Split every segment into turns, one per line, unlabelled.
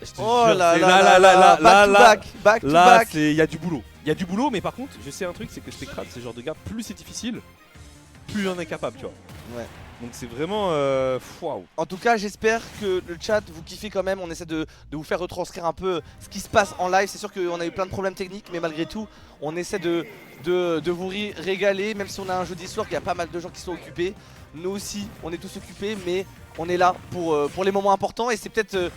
Je te
Oh
jure,
là
c'est
là, back to back.
il y a du boulot. Il y a du boulot, mais par contre, je sais un truc, c'est que Spectral, c'est le genre de gars, plus c'est difficile, plus il en est capable, tu vois.
Ouais.
Donc c'est vraiment waouh.
En tout cas, j'espère que le chat vous kiffez quand même. On essaie de vous faire retranscrire un peu ce qui se passe en live. C'est sûr qu'on a eu plein de problèmes techniques, mais malgré tout, on essaie de vous régaler. Même si on a un jeudi soir, qu'il y a pas mal de gens qui sont occupés. Nous aussi, on est tous occupés, mais on est là pour les moments importants. Et c'est peut-être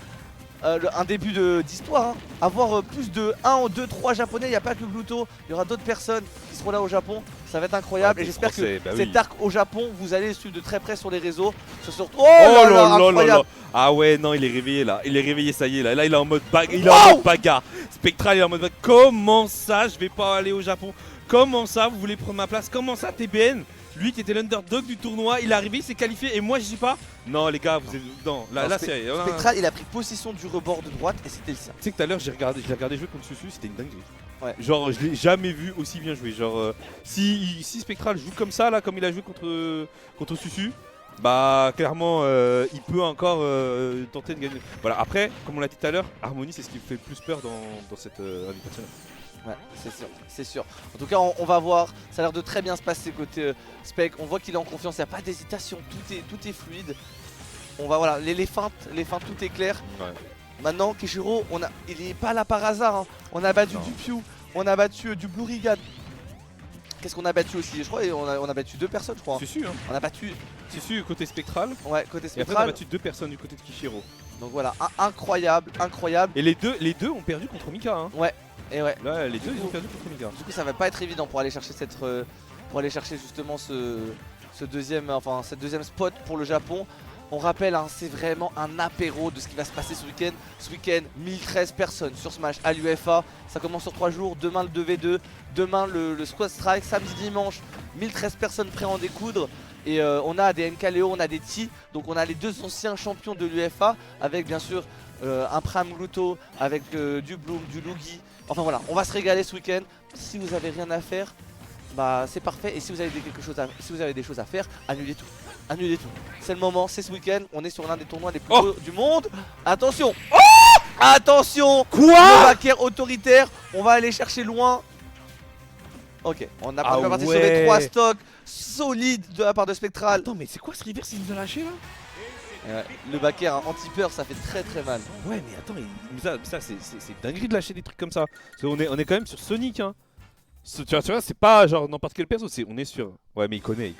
un début d'histoire. Hein. Avoir plus de 1, 2, 3 japonais. Il n'y a pas que Gluto, il y aura d'autres personnes qui seront là au Japon. Ça va être incroyable. Et j'espère que cet arc au Japon, vous allez le suivre de très près sur les réseaux. Oh là là, incroyable.
Ah ouais, non, il est réveillé là. Il est réveillé, ça y est là. Là, il est en mode bagarre. Spectral, il est en mode bagarre. Comment ça, je vais pas aller au Japon? Comment ça, vous voulez prendre ma place? Comment ça, TBN? Lui qui était l'underdog du tournoi, il est arrivé, il s'est qualifié et moi j'y suis pas. Non les gars, vous êtes non, là c'est
Spectral, il a pris possession du rebord de droite et c'était le sien.
Tu sais que tout à l'heure je l'ai regardé jouer contre Susu, c'était une dinguerie.
Ouais.
Genre je l'ai jamais vu aussi bien jouer. Genre si Spectral joue comme ça là, comme il a joué contre Susu, bah clairement il peut encore tenter de gagner. Voilà, après comme on l'a dit tout à l'heure, Harmony c'est ce qui me fait le plus peur dans cette invitation.
Ouais, c'est sûr. En tout cas, on va voir. Ça a l'air de très bien se passer côté Spec. On voit qu'il est en confiance, il n'y a pas d'hésitation, tout est fluide. On va, voilà, les feintes, tout est clair.
Ouais.
Maintenant, Kishiro, il est pas là par hasard. Hein. On a battu du Pew, on a battu du Blue Rigan. Qu'est-ce qu'on a battu aussi? Je crois on a battu 2 personnes, je crois.
Susu, hein.
On a battu
Susu côté Spectral.
Ouais, côté Spectral.
Et après on a battu 2 personnes du côté de Kishiro.
Donc voilà, incroyable.
Et les deux ont perdu contre Mika, hein.
Ouais. Et ouais.
Là, les deux ils ont perdu contre Mika.
Du coup, ça va pas être évident pour aller chercher justement cette deuxième spot pour le Japon. On rappelle, hein, c'est vraiment un apéro de ce qui va se passer ce week-end. Ce week-end, 1013 personnes sur Smash à l'UFA. Ça commence sur 3 jours. Demain le 2v2, demain le Squad Strike, samedi dimanche, 1013 personnes prêtes à en découdre. Et on a des NKLeo, on a des T. Donc on a les 2 anciens champions de l'UFA avec bien sûr un Prime Gluto, avec du Bloom, du Lugi. Enfin voilà, on va se régaler ce week-end. Si vous avez rien à faire, bah c'est parfait. Et si vous avez des choses à faire, annulez tout. Annulez tout. C'est le moment, c'est ce week-end. On est sur l'un des tournois les plus beaux du monde. Attention. Attention.
Quoi?
Le backer autoritaire. On va aller chercher loin. Ok, on a pas parti sur les 3 stocks solides de la part de Spectral.
Attends, mais c'est quoi ce reverse qu'il nous a lâché là?
Le backer anti-peur, ça fait très mal.
Ouais, mais attends, ça c'est dinguerie de lâcher des trucs comme ça. On est quand même sur Sonic, hein. Tu vois, c'est pas genre n'importe quel perso, on est sur. Ouais, mais il connaît.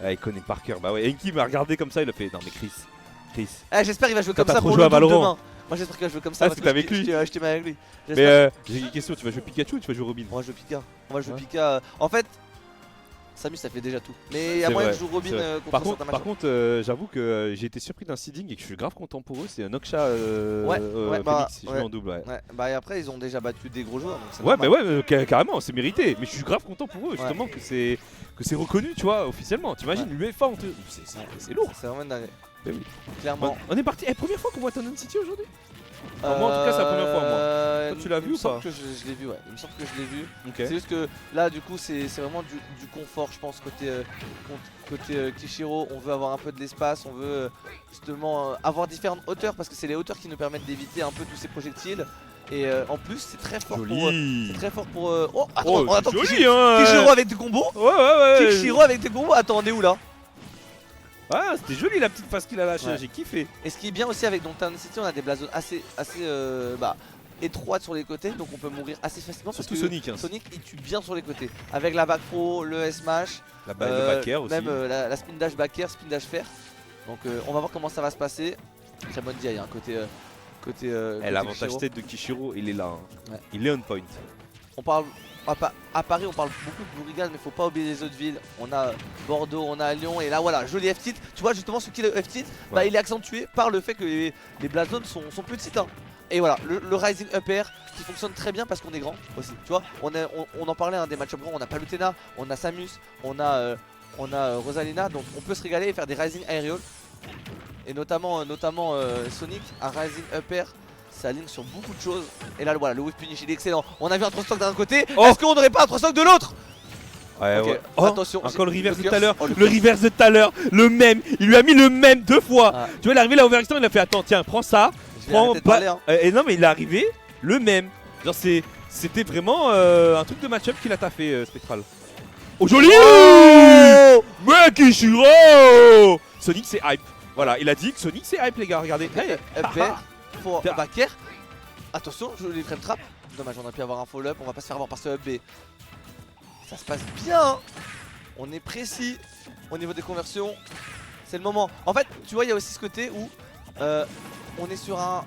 Ah, il connaît par cœur. Bah ouais, Enki m'a regardé comme ça, il a fait. Non, mais Chris.
J'espère qu'il va jouer comme ça pour
le
demain.
Valorant.
Moi j'espère qu'il va jouer comme ça.
Ah, c'est avec lui.
Je t'ai mis avec lui.
Mais j'ai une question, tu vas jouer Pikachu ou tu vas jouer Robin?
On va jouer Pika. En fait, Samus ça fait déjà tout. Mais il y a moyen que je joue Robin contre certains matchs.
Par contre, j'avoue que j'ai été surpris d'un seeding et que je suis grave content pour eux. C'est un Noksha Phoenix, si je mets en double. Ouais.
Bah et après ils ont déjà battu des gros joueurs.
Ouais, mais ouais, carrément, c'est mérité. Mais je suis grave content pour eux justement que c'est reconnu, tu vois, officiellement. T'imagines l'UEFA, c'est lourd.
C'est vraiment dingue.
Oui.
Clairement.
On est parti. Première fois qu'on voit Tonon City aujourd'hui? Moi en tout cas c'est la première fois moi. Toi tu l'as vu ou pas?
Je l'ai vu, ouais. Il me semble que je l'ai vu.
Okay.
C'est juste que là du coup c'est vraiment du confort je pense côté Kishiro. On veut avoir un peu de l'espace, on veut justement avoir différentes hauteurs parce que c'est les hauteurs qui nous permettent d'éviter un peu tous ces projectiles. Et en plus c'est très fort pour Oh attends,
joli, hein.
Kishiro avec des combos.
Ouais.
Kishiro avec des combos. Attends, on est où là?
Ah, c'était joli la petite face qu'il a lâchée, j'ai kiffé.
Et ce qui est bien aussi avec Town City, on a des blazones assez étroites sur les côtés, donc on peut mourir assez facilement.
Surtout
parce que
Sonic. Hein.
Sonic il tue bien sur les côtés. Avec la back pro, le S-Mash,
le back air aussi.
même la spin dash back air, spin dash fer. Donc on va voir comment ça va se passer. Très bonne DI, hein, côté
l'avantage tête de Kishiro, il est là. Hein. Ouais. Il est on point.
On parle. À Paris on parle beaucoup de Blue Rigan, mais faut pas oublier les autres villes. On a Bordeaux, on a Lyon, et là voilà, joli F-tit. Tu vois justement ce qui est le F-tit, bah, il est accentué par le fait que les blazones sont petites. Hein. Et voilà, le Rising Up Air qui fonctionne très bien parce qu'on est grand aussi. Tu vois, on en parlait des match-up grands, on a Palutena, on a Samus, on a Rosalina, donc on peut se régaler et faire des Rising Aerial. Et notamment Sonic, un Rising Up Air. Ça aligne sur beaucoup de choses. Et là voilà, le whip punish il est excellent. On a vu un 3 stock d'un côté. Est-ce qu'on n'aurait pas un 3 stock de l'autre?
Ouais.
Attention.
Encore le reverse de tout à l'heure. Le reverse de tout à l'heure. Le même. Il lui a mis le même 2 fois. Tu vois, il est arrivé là au overextend, il a fait attends, tiens, prends ça. prend.
arrêté de parler, hein.
Et non, mais il est arrivé le même. Genre, c'était vraiment un truc de match-up qu'il a taffé, Spectral. Oh, joli!
Oh
Mais Kishiro! Sonic, c'est hype. Voilà, il a dit que Sonic, c'est hype, les gars. Regardez. Hey.
FB pour
Tiens.
Bakker. Attention, je les frame trap. Dommage, on a pu avoir un follow-up. On va pas se faire avoir par ce FB. Ça se passe bien, hein. On est précis au niveau des conversions. C'est le moment. En fait, tu vois, il y a aussi ce côté où on est sur un.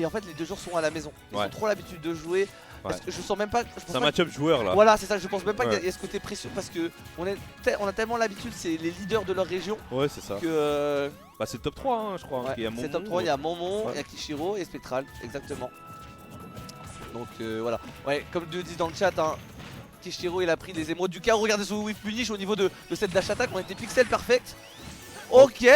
En fait, les deux joueurs sont à la maison. Ils ont trop l'habitude de jouer.
Ouais.
Je sens même pas.
C'est un match-up joueur là.
Voilà, c'est ça. Je pense même pas
Ouais.
qu'il y a ce côté pression parce que on a tellement l'habitude. C'est les leaders de leur région
Ouais, c'est ça.
que.
Bah, c'est top 3, hein, je crois.
Ouais,
Il y a
c'est top 3. Il y a Momon,
Ouais.
il y a Kishiro et Spectral, exactement. Donc voilà. Ouais, comme Dieu dit dans le chat, hein, Kishiro il a pris les émeraudes du chaos. Regardez ce whiff punish au niveau de cette dash attack. On était pixel perfect. Ok,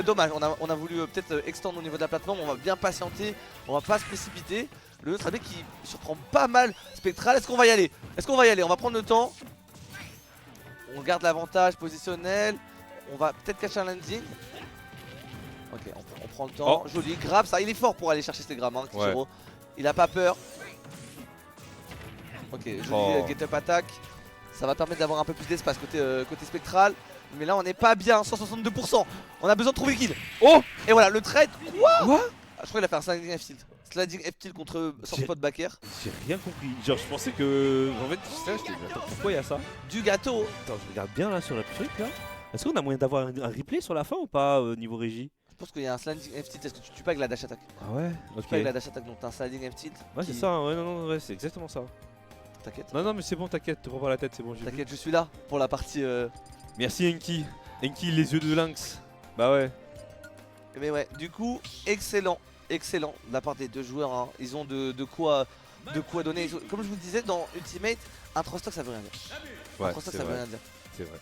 dommage. On a voulu peut-être extendre au niveau de la plateforme. On va bien patienter. On va pas se précipiter. Le autre AB qui surprend pas mal Spectral. Est-ce qu'on va y aller? On va prendre le temps. On garde l'avantage positionnel. On va peut-être cacher un landing. Ok, on prend le temps.
Oh.
Joli, grab ça. Il est fort pour aller chercher ces grabs, hein, Kishiro. Il a pas peur. Ok, joli get up attack. Ça va permettre d'avoir un peu plus d'espace côté Spectral. Mais là on n'est pas bien, 162%. On a besoin de trouver kill.
Oh!
Et voilà, le trade. Quoi?
Quoi?
Je crois qu'il a fait un sliding F-tilt. Sliding F-tilt contre son spot backer.
J'ai rien compris. Genre, je pensais que. En fait, je dis, mais attends, pourquoi il y a ça?
Du gâteau.
Attends, je regarde bien là sur le truc là. Est-ce qu'on a moyen d'avoir un replay sur la fin ou pas niveau régie?
Je pense qu'il y a un sliding F-tilt. Est-ce que tu tues pas avec la dash attack?
Ah ouais?
Tu
Ok.
tues pas avec la dash attack, donc t'as un sliding F-tilt.
Ouais, c'est ça, ouais, non, ouais, c'est exactement ça.
T'inquiète.
Non, non, mais c'est bon, t'inquiète, te prends pas la tête, c'est bon, j'ai vu.
T'inquiète, je suis là pour la partie.
Merci Enki. Enki, les yeux de lynx. Bah ouais.
Mais ouais, du coup, excellent de la part des deux joueurs, hein. Ils ont de quoi donner. Comme je vous le disais, dans Ultimate, un 3 stock ça veut rien dire.
Ouais,
Un 3 stock
c'est
ça veut
vrai.
rien dire.
C'est vrai.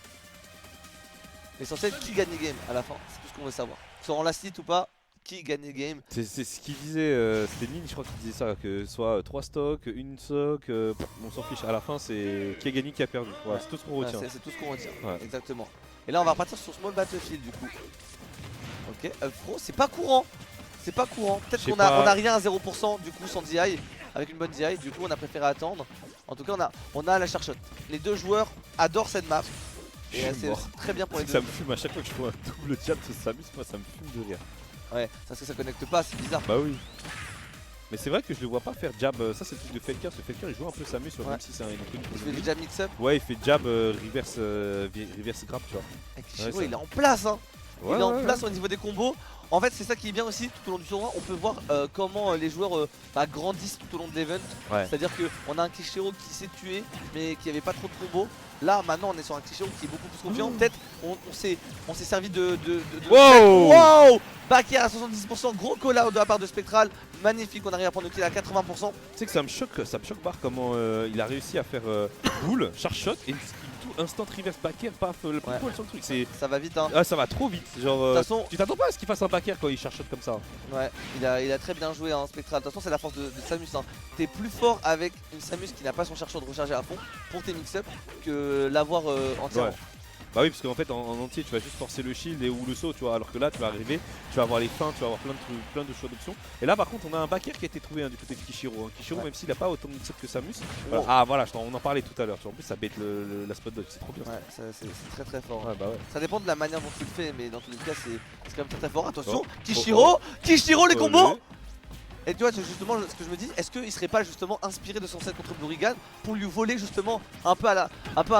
L'essentiel, qui gagne les games à la fin, c'est tout ce qu'on veut savoir. Que ce soit en last hit ou pas, qui gagne les games.
C'est ce qu'il disait, c'était Lynn, je crois qu'il disait ça, que ce soit 3 stocks, une stock, on s'en fiche. À la fin, c'est qui a gagné, qui a perdu. Voilà, c'est tout ce qu'on
Ouais,
retient.
c'est tout ce qu'on retient,
Ouais.
exactement. Et là, on va repartir sur Small Battlefield du coup. Ok, Upfro, c'est pas courant. C'est pas courant. Peut-être
Je sais
qu'on
pas.
a rien à 0% du coup sans DI. Avec une bonne DI, du coup on a préféré attendre. En tout cas on a la Charshot. Les deux joueurs adorent cette map.
Je
Et
suis
c'est
mort.
très bien pour les
C'est que
deux.
ça me fume à chaque fois que je vois un double jab de Samus, moi ça me fume de rire.
Ouais, parce que ça connecte pas, c'est bizarre.
Bah oui. Mais c'est vrai que je le vois pas faire jab, ça c'est le truc de Faker, parce que Faker il joue un peu Samus,
Ouais.
même si c'est un connu pour
Il
le
fait
jeu.
déjà mix-up.
Ouais, il fait jab, reverse grab, tu vois.
Et Kishiro,
Ouais, ça-
il est en place, hein.
Ouais,
Il est en
ouais,
place au niveau des combos. En fait, c'est ça qui est bien aussi tout au long du tournoi. On peut voir comment les joueurs grandissent tout au long de l'event.
Ouais.
C'est-à-dire qu'on a un Kishiro qui s'est tué, mais qui avait pas trop de combos. Là, maintenant, on est sur un Kishiro qui est beaucoup plus confiant. Peut-être on s'est servi de.
Wow.
Wow Bakker à 70%, gros call-out de la part de Spectral. Magnifique, on arrive à prendre le kill à 80%.
Tu sais que ça me choque Bar comment il a réussi à faire boule, charge shot et tout instant reverse backer, paf, le
Ouais.
poil sur le truc. C'est
Ça va vite, hein.
ah, ça va trop vite. Genre,
De toute façon,
tu t'attends pas à ce qu'il fasse un backer quand il charge shot comme ça.
ouais, il a très bien joué, hein, Spectral. De toute façon, c'est la force de Samus, hein. T'es plus fort avec une Samus qui n'a pas son chercheur de recharger à fond pour tes mix-up que l'avoir entièrement.
Ouais. Bah oui, parce qu'en fait en entier tu vas juste forcer le shield et ou le saut, tu vois, alors que là tu vas arriver, tu vas avoir les feints, tu vas avoir plein de choix d'options. Et là par contre on a un backer qui a été trouvé, hein, du côté de Kishiro. Kishiro,
Ouais.
même s'il a pas autant de mix-up que Samus.
Oh.
Ah voilà, on en parlait tout à l'heure. En plus ça bête la spot dodge, c'est trop bien.
Ouais, c'est très très fort.
Ouais, bah ouais.
Ça dépend de la manière dont tu le fais, mais dans tous les cas, c'est quand même très très fort. Attention,
Oh.
Kishiro, Kishiro les combos.
Allez.
Et tu vois, c'est justement ce que je me dis, est-ce qu'il serait pas justement inspiré de son set contre Blurigan pour lui voler justement un peu à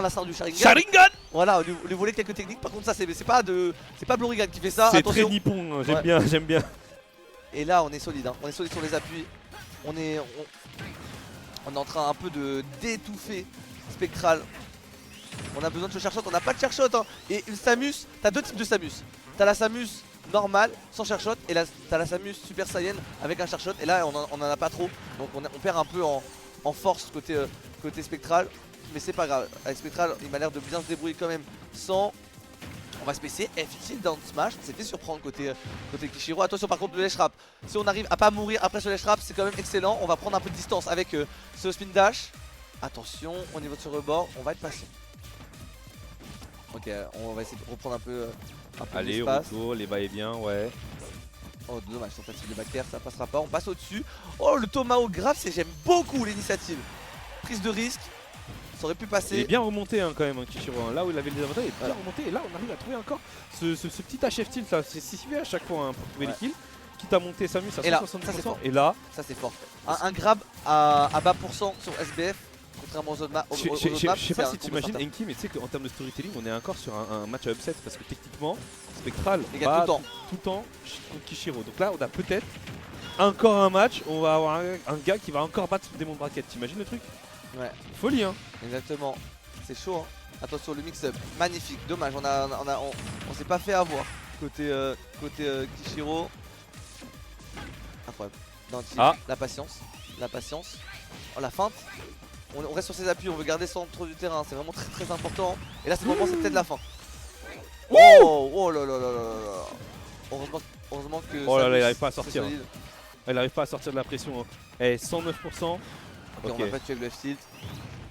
l'instar du Sharingan.
Sharingan.
Voilà, lui voler quelques techniques. Par contre, ça c'est pas Blurigan qui fait ça.
C'est très
Attention.
nippon, hein,
Ouais.
j'aime bien.
Et là, on est solide, hein. On est solide sur les appuis. On est en train un peu de d'étouffer Spectral. On a besoin de ce charshot, on n'a pas de charshot, hein. Et une Samus, t'as deux types de Samus. T'as la Samus normale sans charshot et t'as la Samus Super Saiyan avec un charshot. Et là, on en a pas trop. Donc on perd un peu en force côté Spectral. Mais c'est pas grave. Avec Spectral, il m'a l'air de bien se débrouiller quand même sans. On va se baisser F-tilt down smash, on s'est fait surprendre côté Kishiro. Attention par contre le ledge trap, si on arrive à pas mourir après ce ledge trap, c'est quand même excellent. On va prendre un peu de distance avec ce spin dash. Attention au niveau de ce rebord, on va être patient. Ok, on va essayer de reprendre un peu
Allez,
d'espace.
retour, les va-et-vient, ouais.
Oh dommage, tentative de back air, ça passera pas, on passe au-dessus. Oh le Tomahawk grave, j'aime beaucoup l'initiative. Prise de risque, ça aurait pu passer.
Il est bien remonté hein, quand même, hein, Kishiro. Hein. Là où il avait le désavantage, il est bien remonté. Et là, on arrive à trouver encore ce petit HF tilt là. C'est suivi à chaque fois hein, pour trouver les kills. Quitte à monter Samus à 160%.
Et là, ça c'est fort. Un grab à bas pourcent sur SBF, contrairement aux autres maps.
Je sais pas si tu imagines Enki, mais tu sais qu'en termes de storytelling, on est encore sur un match à upset parce que techniquement, Spectral bat tout le temps contre Kishiro. Donc là, on a peut-être encore un match. On va avoir un gars qui va encore battre ce démon bracket. T'imagines le truc?
Ouais.
Folie hein.
Exactement. C'est chaud hein. Attention le mix-up, magnifique. Dommage, on s'est pas fait avoir côté Kishiro. Incroyable. La patience. La patience. Oh la feinte. On reste sur ses appuis, on veut garder centre du terrain, c'est vraiment très important. Et là c'est le moment, c'est peut-être la fin. Oh là là là là. Heureusement que.
Oh là là, il arrive pas à sortir. Il arrive pas à sortir de la pression. Hein. Eh, 109%.
Ok, on va pas tuer avec le F-tilt.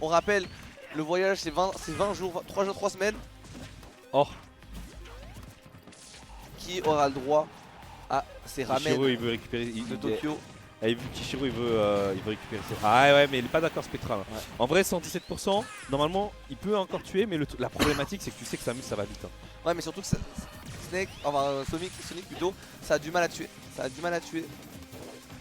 On rappelle, le voyage c'est 20 jours, 3 jours, 3 semaines.
Oh.
Qui aura le droit à ses ramen
Kishiro, il veut récupérer
de Tokyo.
Et vu que Kishiro il veut récupérer ses... Ah ouais mais il est pas d'accord Spectral. Hein. Ouais. En vrai 117%, normalement il peut encore tuer mais la problématique c'est que tu sais que Samus ça va vite. Hein.
Ouais mais surtout que Snake, enfin Sonic plutôt, ça a du mal à tuer.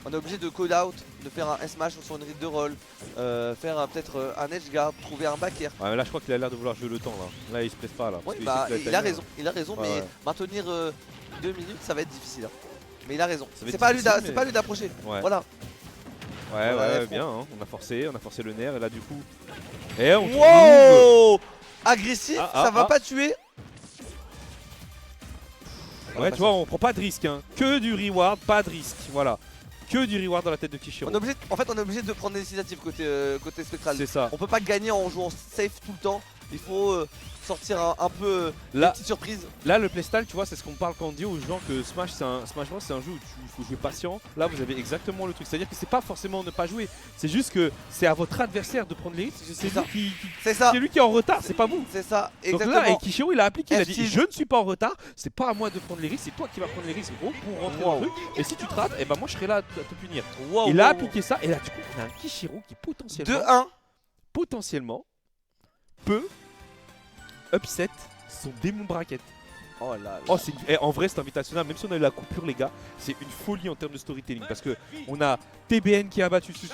On est obligé de call out, de faire un S-Smash sur une read de roll, faire peut-être un edge guard, trouver un back air.
Ouais mais là je crois qu'il a l'air de vouloir jouer le temps là. Là il se presse pas là.
Ouais, bah, il a raison ouais, mais maintenir 2 minutes ça va être difficile. Hein. Mais il a raison. C'est pas à lui d'approcher. Ouais. Voilà.
Ouais, bien. Hein. On a forcé le nerf et là du coup. Et on
wow agressif, ça va pas tuer.
Ouais, tu vois, on prend pas de risque. Hein. Que du reward, pas de risque. Voilà. Que du reward dans la tête de Kishiro.
On est obligé de prendre des initiatives côté Spectral.
C'est ça.
On peut pas gagner en jouant safe tout le temps. Il faut sortir un peu des petites surprises.
Là le playstyle tu vois c'est ce qu'on parle quand on dit aux gens que Smash Bros c'est un jeu où il faut jouer patient. Là vous avez exactement le truc, c'est à dire que c'est pas forcément ne pas jouer, c'est juste que c'est à votre adversaire de prendre les risques. C'est lui qui est en retard, c'est pas vous.
C'est ça, exactement.
Donc là et Kishiro il a appliqué, il a dit je ne suis pas en retard, c'est pas à moi de prendre les risques, c'est toi qui vas prendre les risques gros pour rentrer dans le truc. Et si tu te rates, et ben moi je serai là à te punir. Il a appliqué ça et là du coup on a un Kishiro qui potentiellement peut upset son démon bracket.
Oh là là.
Oh, en vrai, c'est invitationnel. Même si on a eu la coupure, les gars, c'est une folie en termes de storytelling. Parce que on a TBN qui a battu Susu,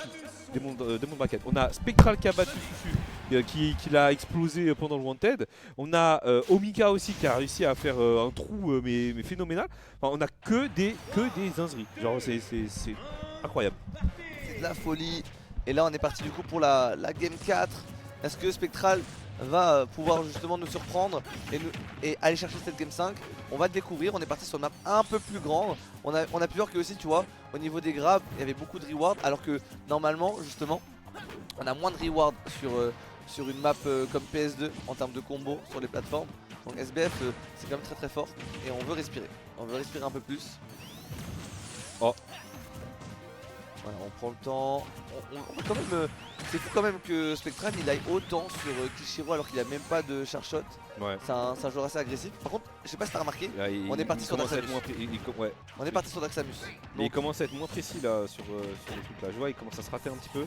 démon bracket. On a Spectral qui a battu Susu, qui l'a explosé pendant le Wanted. On a Omika aussi qui a réussi à faire un trou mais phénoménal. Enfin, on a que des zinzeries. Genre, c'est incroyable.
C'est de la folie. Et là, on est parti du coup pour la game 4. Est-ce que Spectral va pouvoir justement nous surprendre et aller chercher cette game 5? On va le découvrir, on est parti sur une map un peu plus grande. On a pu voir que aussi tu vois au niveau des grabs il y avait beaucoup de rewards alors que normalement justement on a moins de rewards sur une map comme PS2 en termes de combo sur les plateformes. Donc SBF c'est quand même très fort et on veut respirer un peu plus.
Oh.
Voilà, on prend le temps, on va quand même, c'est fou quand même que Spectral il aille autant sur Kishiro alors qu'il a même pas de charge shot. Ouais. C'est un joueur assez agressif. Par contre, je sais pas si t'as remarqué, là, on est parti sur Darksamus. On est parti sur Darksamus.
Mais il commence à être moins précis là sur les trucs là. Je vois, il commence à se rater un petit peu.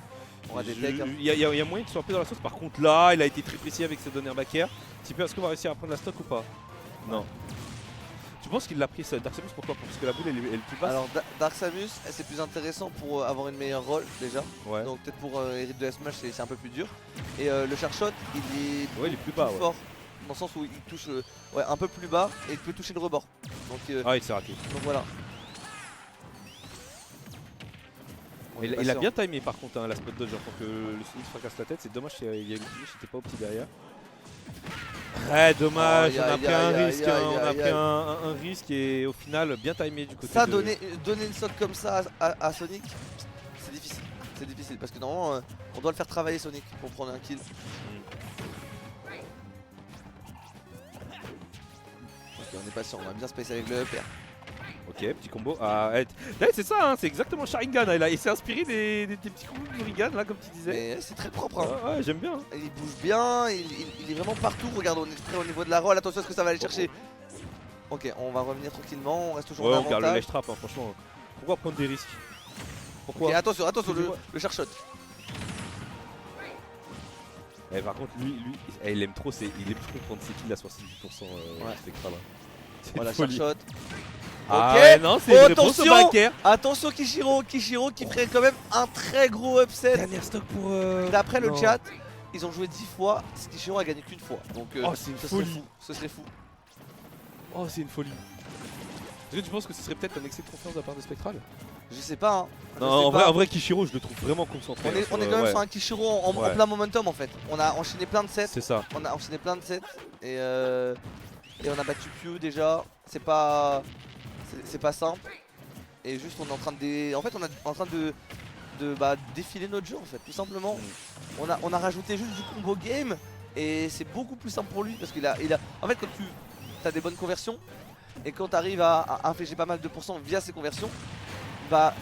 On a des decks.
Il y a moyen qu'il soit un peu dans la sauce. Par contre, là, il a été très précis avec ses données back air. Est-ce qu'on va réussir à prendre la stock ou pas? Non. Tu penses qu'il l'a pris Darksamus pourquoi? Parce que la boule elle est plus basse.
Alors Darksamus c'est plus intéressant pour avoir une meilleure roll déjà. Ouais. Donc peut-être pour hérite de S-Smash c'est un peu plus dur. Et le charge shot il est
plus bas,
fort. Dans le sens où il touche un peu plus bas et il peut toucher le rebord. Donc,
il s'est raté.
Donc voilà.
Il a bien timé par contre hein, la spot dodge pour que le Sonic fracasse la tête. C'est dommage qu'il y a eu j'étais pas au petit derrière. Ouais, dommage, on a pris un risque, on a pris un risque et au final bien timé du côté.
Ça, donner une saute comme ça à Sonic, c'est difficile. C'est difficile parce que normalement on doit le faire travailler Sonic pour prendre un kill. Ok, on est patient, on va bien space avec le upper.
Ok, petit combo. C'est ça, hein, c'est exactement Sharingan. Il s'est inspiré des petits combos de Sharingan là, comme tu disais.
Mais c'est très propre. Hein.
Ouais, j'aime bien.
Il bouge bien, il est vraiment partout. Regarde, on est prêt au niveau de la roll. Attention à ce que ça va aller chercher. Ok, on va revenir tranquillement, on reste toujours
Ouais,
en
on garde le
avantage.
ledge trap, hein, franchement. Pourquoi prendre des risques? Pourquoi?
Ok, attention, attention,
Excusez-moi.
le shark shot.
Eh, par contre, lui il aime trop, il aime trop prendre ses kills à 70%
Ouais.
Spectral. Hein. C'est
Voilà,
une
shark
folie.
shot.
Ah
Ok.
ouais, non, c'est une réponse au
Attention.
backer.
Attention Kishiro qui ferait quand même un très gros upset.
Dernière stock pour.
D'après le
non.
chat, ils ont joué 10 fois, Kishiro a gagné qu'une fois. Donc
Oh, c'est une
ce serait
folie.
fou. Ce serait fou.
Oh, c'est une folie. Est-ce que tu penses que ce serait peut-être un excès de confiance de la part de Spectral?
Je sais pas. Hein. Je
Non,
sais pas.
en vrai, Kishiro, je le trouve vraiment concentré.
On est quand même
ouais.
sur un Kishiro en
Ouais.
plein momentum en fait. On a enchaîné plein de sets.
C'est ça.
On a enchaîné plein de sets et on a battu Pew déjà. C'est pas simple. Et juste on est en train de en fait on est en train de défiler notre jeu en fait tout simplement. On a rajouté juste du combo game et c'est beaucoup plus simple pour lui parce qu'il a en fait quand tu as des bonnes conversions et quand tu arrives à infliger pas mal de pourcents via ces conversions, bah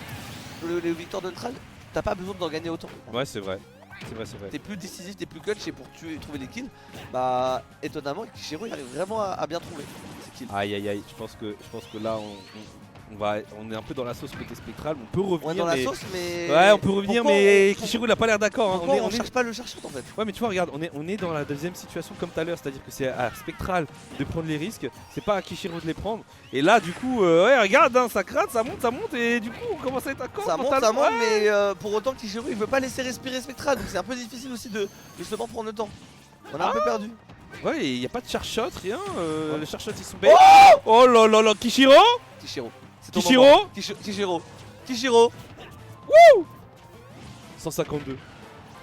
les victoires de neutral, t'as pas besoin d'en gagner autant.
Ouais, c'est vrai. C'est vrai.
T'es plus décisif, t'es plus clutch et pour trouver des kills, bah étonnamment Kishiro il arrive vraiment à bien trouver ces kills.
Aïe aïe aïe, je pense que là on est un peu dans la sauce côté Spectral, on peut revenir.
On est dans la
mais...
sauce mais...
Ouais, on peut revenir
Pourquoi
mais Kishiro il a pas l'air d'accord. Hein.
Pourquoi on cherche pas le shark shot en fait?
Ouais mais tu vois regarde, on est dans la deuxième situation comme tout à l'heure, c'est-à-dire que c'est à Spectral de prendre les risques, c'est pas à Kishiro de les prendre. Et là du coup, ouais regarde, hein, ça gratte, ça monte et du coup on commence à être d'accord.
Ça monte, mais pour autant Kishiro il veut pas laisser respirer Spectral, donc c'est un peu difficile aussi de justement prendre le temps. On a un peu perdu.
Ouais, il y a pas de shark shot, rien, les shark shots ils sont
Oh,
oh là là là, Kishiro
Kishiro. C'est ton
Kishiro
moment. Kishiro.
152.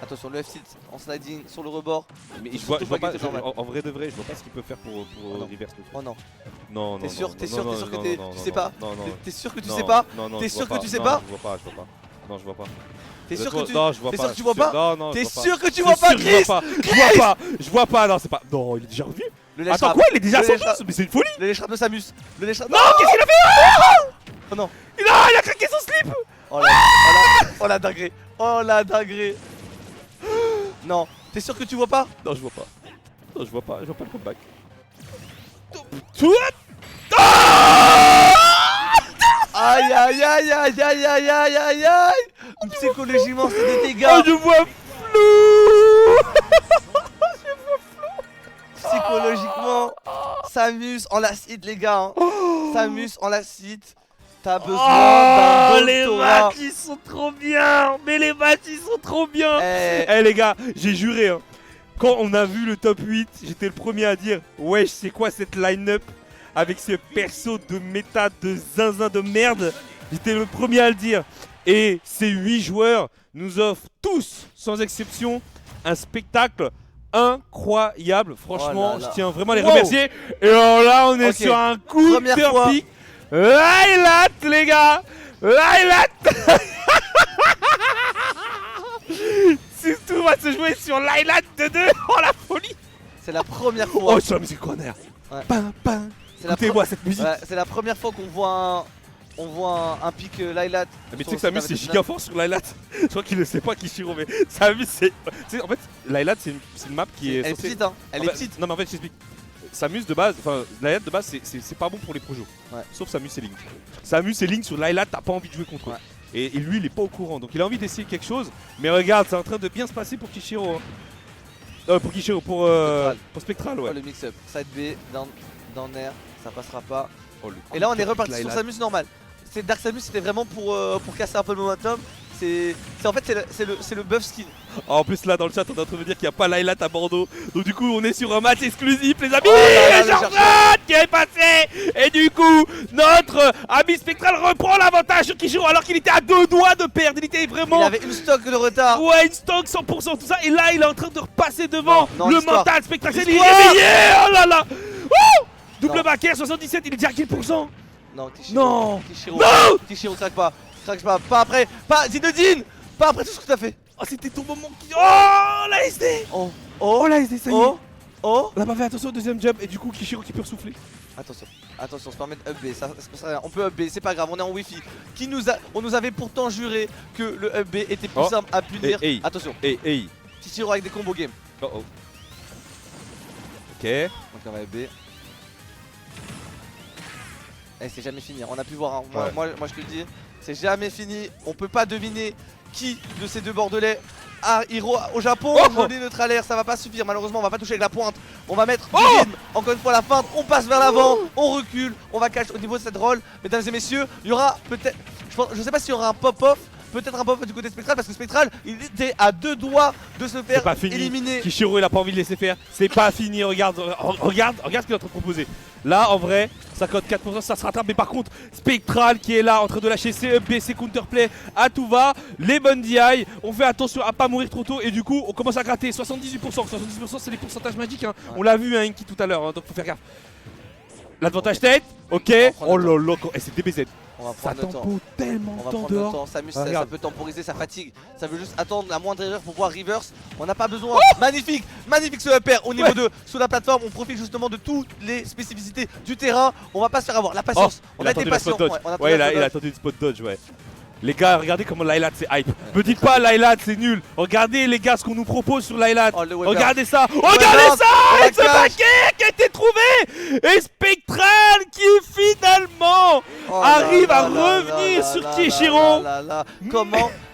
Attention, le F-sit en sliding sur le rebord.
Mais je
Surtout
vois
pas
pas,
qu'il était normal.
en vrai de vrai, je vois pas ce qu'il peut faire pour
non.
reverse le truc.
Oh non.
Non,
T'es
non,
sûr,
non,
t'es
non,
sûr,
non,
t'es sûr que
non,
t'es-
non,
tu
non,
sais pas?
Non, non.
T'es sûr que tu
Non,
sais pas?
Non, non,
T'es
je
sûr
vois
que tu sais
Non,
pas?
je vois pas, je vois pas. Non, je vois pas.
T'es sûr que tu
Non, je vois
T'es
pas.
sûr que tu vois pas?
Non, non,
T'es
je vois
sûr que tu
C'est
vois pas,
sûr que
Chris?
Je vois pas, non, c'est pas. Non, il est déjà revenu.
Le lèche
Attends,
rap.
quoi? Il est déjà à
Le
100
lèche rap.
Mais c'est une folie.
Le lèche rap de Samus. Le lèche rap.
Non, qu'est-ce qu'il a fait?
Oh non.
Il a craqué son slip.
Oh la dinguerie. Oh la dinguerie. Non. T'es sûr que tu vois pas?
Non, je vois pas. Non, je vois pas le comeback.
Aïe aïe aïe aïe aïe aïe aïe aïe aïe. Psychologiquement c'est des dégâts.
Oh, je vois flou.
Psychologiquement, Samus en l'acide les gars. Hein. Samus en l'acide. T'as besoin
Oh,
d'un
les
doctorat.
matchs ils sont trop bien. Mais les matchs ils sont trop bien.
Eh,
Eh les gars, j'ai juré hein. Quand on a vu le top 8, j'étais le premier à dire wesh c'est quoi cette line-up avec ce perso de méta de zinzin de merde. J'étais le premier à le dire. Et ces 8 joueurs nous offrent tous, sans exception, un spectacle incroyable. Franchement,
Oh là là.
je tiens vraiment à les
Wow.
remercier. Et alors là, on est
Ok.
sur un coup
Première
de
fois.
pique. Lylat les gars, Lylat. Tout va se jouer sur Lylat de 2. Oh la folie.
c'est la première fois.
Oh sur la musique corner.
Ouais.
Pam, pam.
C'est la
Écoutez-moi cette musique.
Ouais, c'est la première fois qu'on voit un pic Lylat.
Mais tu sais que Samus c'est giga fort sur Lylat. Je crois qu'il ne sait pas Kishiro, mais Samus c'est. Tu sais, en fait, Lylat c'est une map qui est.
Elle est
censée-
petite hein. Elle
en
est
fait-
petite.
Non mais en fait je t'explique. Samus de base, enfin Lylat de base c'est pas bon pour les projos.
Ouais.
Sauf Samus et Link. Samus et Link sur Lylat t'as pas envie de jouer contre eux.
Ouais.
Et lui il est pas au courant donc il a envie d'essayer quelque chose. Mais regarde c'est en train de bien se passer pour Kishiro. Hein. Pour Kishiro, pour Spectral ouais.
Oh, le mix-up. Side B, down air, ça passera pas.
Oh, le
Et là on est
coup de
reparti sur
Lylat.
Samus normal. C'est Dark Samus, c'était vraiment pour casser un peu le momentum. En fait c'est le buff skin.
En plus là dans le chat on est en train de me dire qu'il n'y a pas Lylat à Bordeaux. Donc du coup on est sur un match exclusif les amis.
Oh là là,
Et
le
Jordan
chercheur.
qui est passé. Et du coup notre ami Spectral reprend l'avantage sur Kishiro alors qu'il était à 2 doigts de perdre. Il était vraiment...
Il avait une stock de retard.
Ouais une stock 100% tout ça. Et là il est en train de repasser devant
Non,
le
l'histoire.
mental Spectral. Il est
L'histoire.
réveillé. Oh là là. Wouh. Double
Non.
backer 77 il est déjà à quel pourcent?
Non, Kishiro.
Non.
Kishiro.
Non.
Kishiro craque pas. Craque pas. Pas après. Pas Zinedine. Pas après tout ce que t'as fait.
Oh c'était ton moment qui... Oh la SD.
Oh.
Oh la SD ça y est.
Oh. Oh.
On a pas fait attention au deuxième jump et du coup Kishiro qui peut souffler.
Attention, attention, on se permet de up B, ça se passe rien. On peut up B, c'est pas grave, on est en wifi. On nous avait pourtant juré que le up B était plus
Oh.
simple à punir.
Hey.
Attention,
Hey.
Kishiro avec des combos game.
Oh oh. Ok.
Donc on va up B. Et c'est jamais fini, on a pu voir, hein.
Ouais.
Moi je te le dis, c'est jamais fini. On peut pas deviner qui de ces deux Bordelais a Hero au Japon. Joli neutral air, ça va pas suffire. Malheureusement, on va pas toucher avec la pointe. On va mettre du rythme. Encore une fois, la feinte. On passe vers l'avant, on recule, on va cacher au niveau de cette roll. Mesdames et messieurs, il y aura peut-être. Je sais pas s'il y aura un pop-off. Peut-être un pop-off du côté Spectral parce que Spectral il était à 2 doigts de se faire
C'est pas fini.
éliminer.
Kishiro il a pas envie de laisser faire. C'est pas fini. Regarde ce qu'il est en train de proposer. Là en vrai, ça cote 4%, ça se rattrape. Mais par contre, Spectral qui est là en train de lâcher ses up, ses counterplay à tout va. Les bonnes DI. On fait attention à pas mourir trop tôt. Et du coup, on commence à gratter 78%. 78% c'est les pourcentages magiques. Hein.
Ouais.
On l'a vu, hein, Inky tout à l'heure. Hein, donc faut faire gaffe. L'avantage tête. Ok. Oh là là. Et c'est DBZ.
On va
Ça
prendre le temps.
tempo tellement
On va
de temps
prendre le
dehors.
temps, Samus
Ah,
ça
regarde.
peut temporiser, ça fatigue. Ça veut juste attendre la moindre erreur pour voir reverse. On n'a pas besoin. Magnifique, magnifique ce upper au niveau 2 sous la plateforme. On profite justement de toutes les spécificités du terrain. On va pas se faire avoir. La patience.
Oh,
on
il
a été
attendu la
patient.
spot dodge.
On a
Ouais, il a
attendu la
attendu une spot dodge, ouais. Les gars, regardez comment Lylat c'est hype. Me dites pas Lylat c'est nul. Regardez les gars ce qu'on nous propose sur Lylat.
Oh, le web
Regardez ça.
web
Regardez
dance,
ça.
la
Et ce
cage.
paquet qui a été trouvé. Et Spectral qui finalement
Oh
arrive
là
à
là
revenir
là
sur
là
Kishiro.
là là.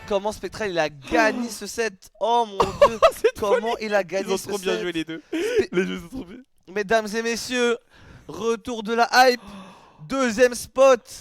Comment Spectral il a gagné ce set. Oh mon dieu.
C'est trop
Comment il a gagné
Ils ont
ce
trop bien
set.
joué les deux. Les jeux sont trop bien.
Mesdames et messieurs, retour de la hype. Deuxième spot